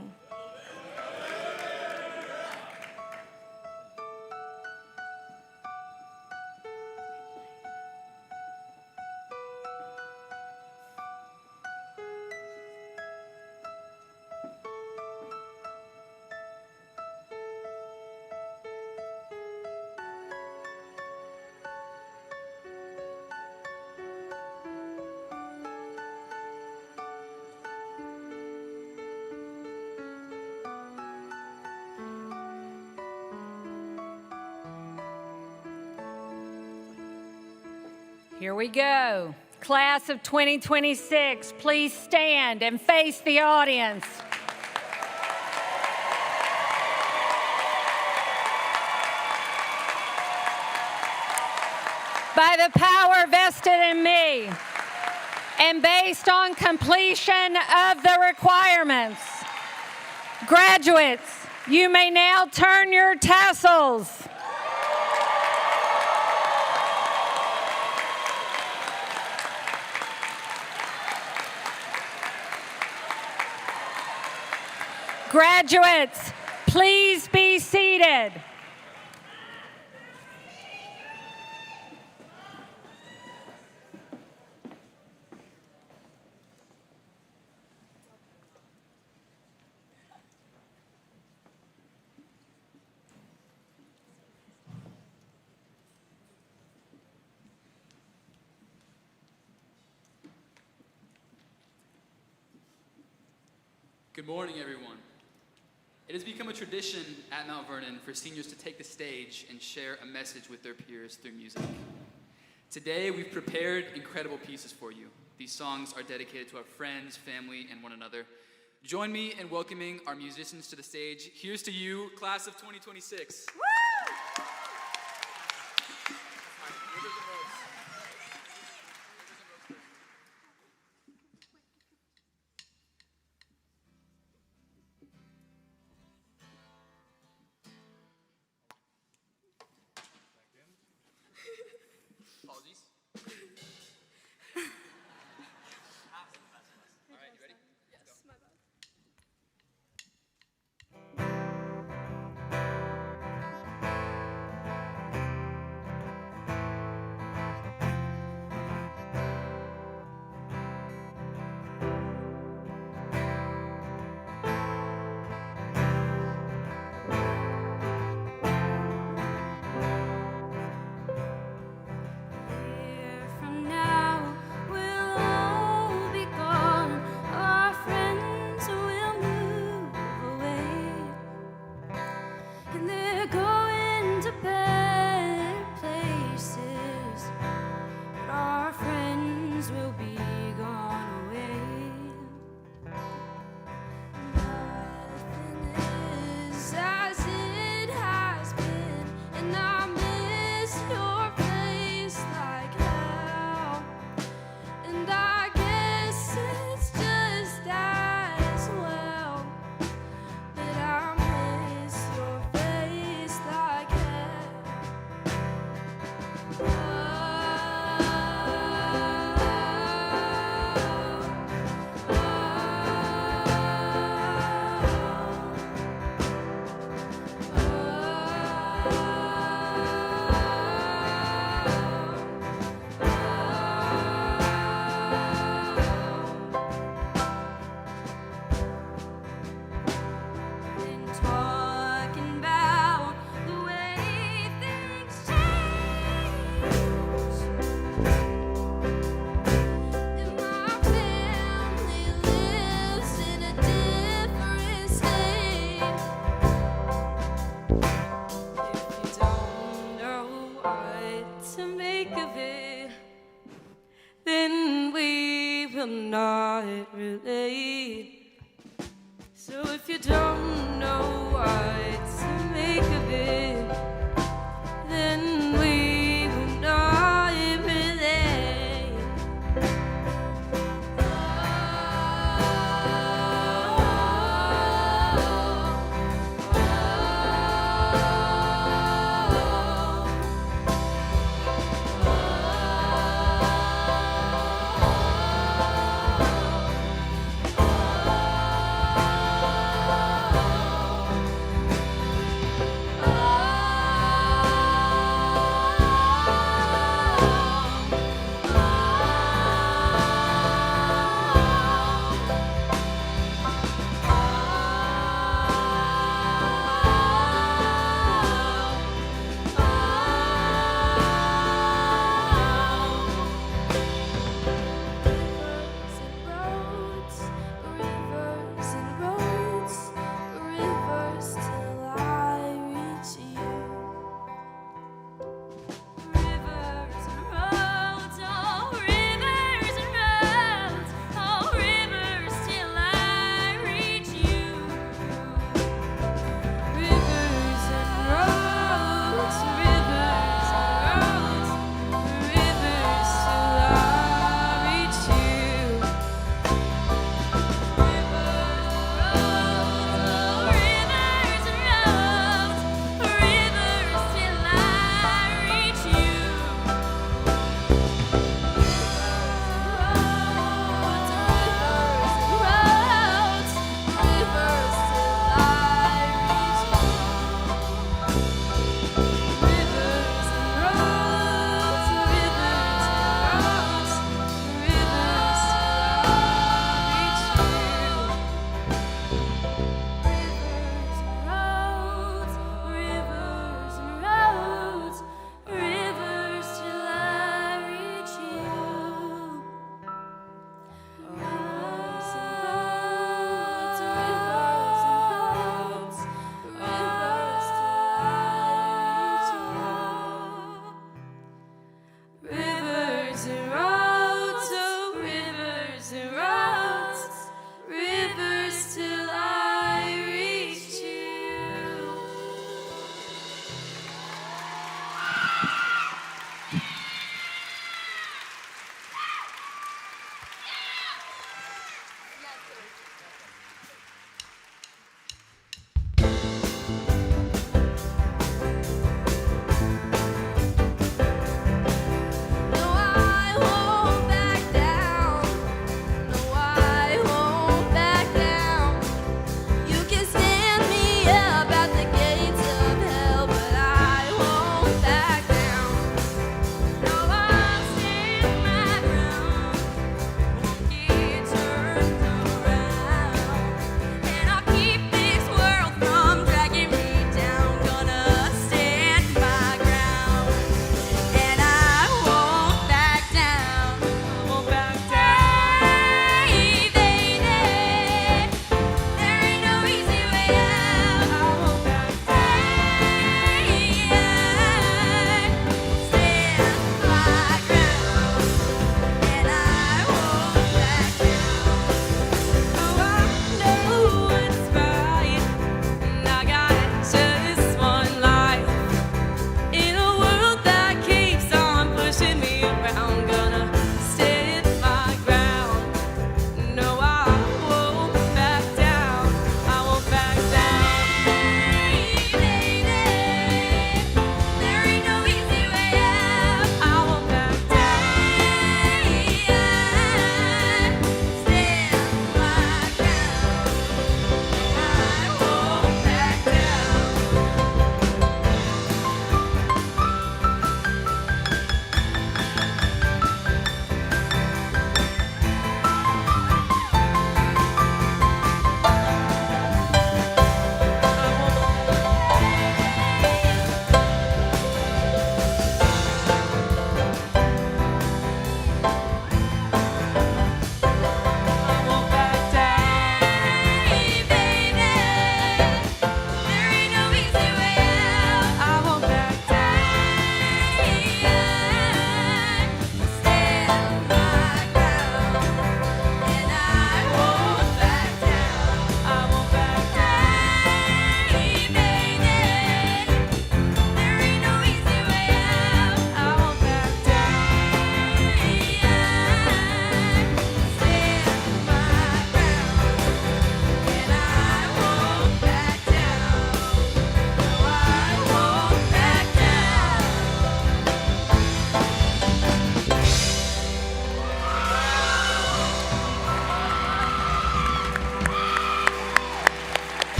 Here we go. Class of 2026, please stand and face the audience. By the power vested in me and based on completion of the requirements, graduates, you may now turn your tassels. Graduates, please be seated. Good morning, everyone. It has become a tradition at Mount Vernon for seniors to take the stage and share a message with their peers through music. Today, we've prepared incredible pieces for you. These songs are dedicated to our friends, family, and one another. Join me in welcoming our musicians to the stage. Here's to you, class of 2026. Apologies. All right, you ready? Let's go.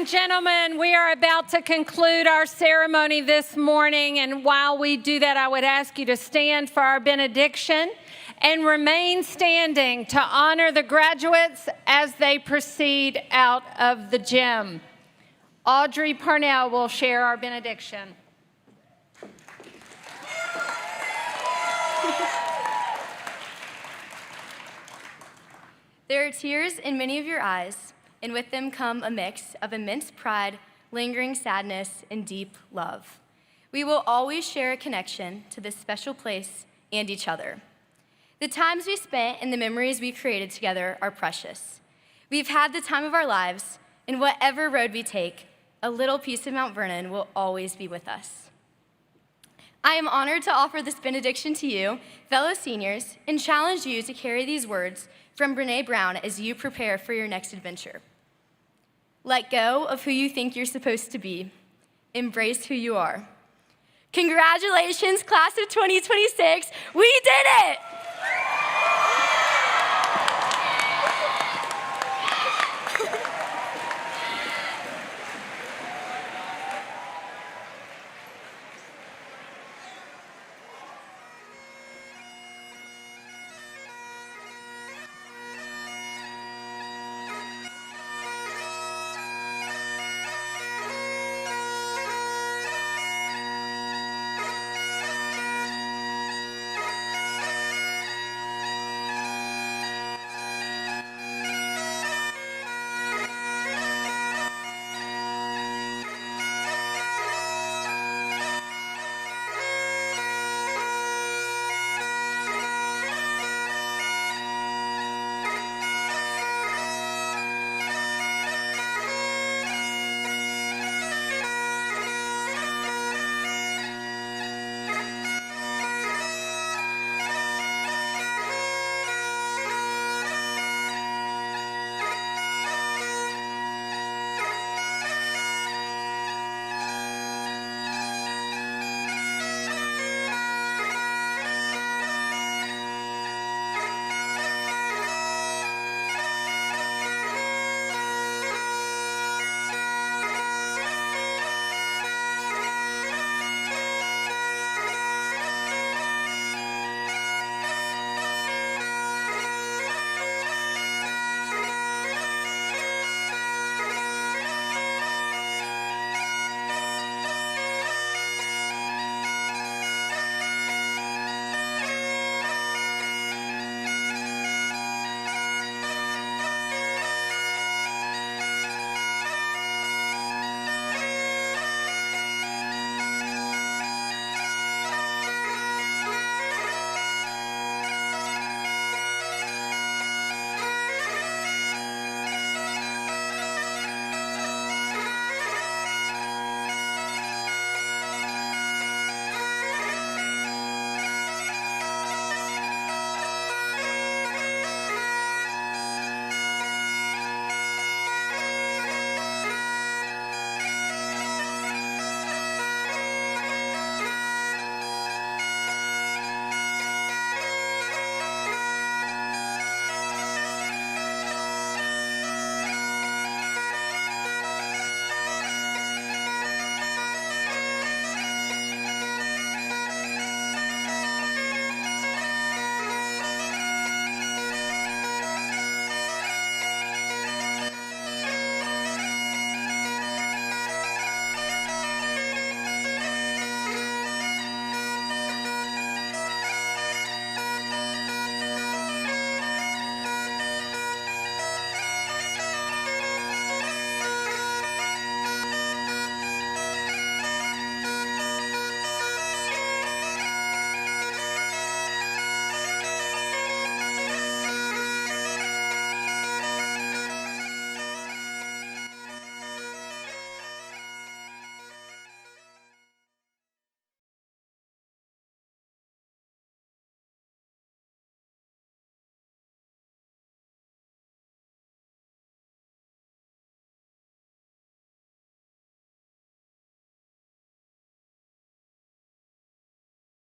and gentlemen, we are about to conclude our ceremony this morning, and while we do that, I would ask you to stand for our benediction and remain standing to honor the graduates as they proceed out of the gym. Audrey Parnell will share our benediction. There are tears in many of your eyes, and with them come a mix of immense pride, lingering sadness, and deep love. We will always share a connection to this special place and each other. The times we spent and the memories we created together are precious. We've had the time of our lives, and whatever road we take, a little piece of Mount Vernon will always be with us. I am honored to offer this benediction to you, fellow seniors, and challenge you to carry these words from Brene Brown as you prepare for your next adventure. Let go of who you think you're supposed to be. Embrace who you are. Congratulations, class of 2026. We did it!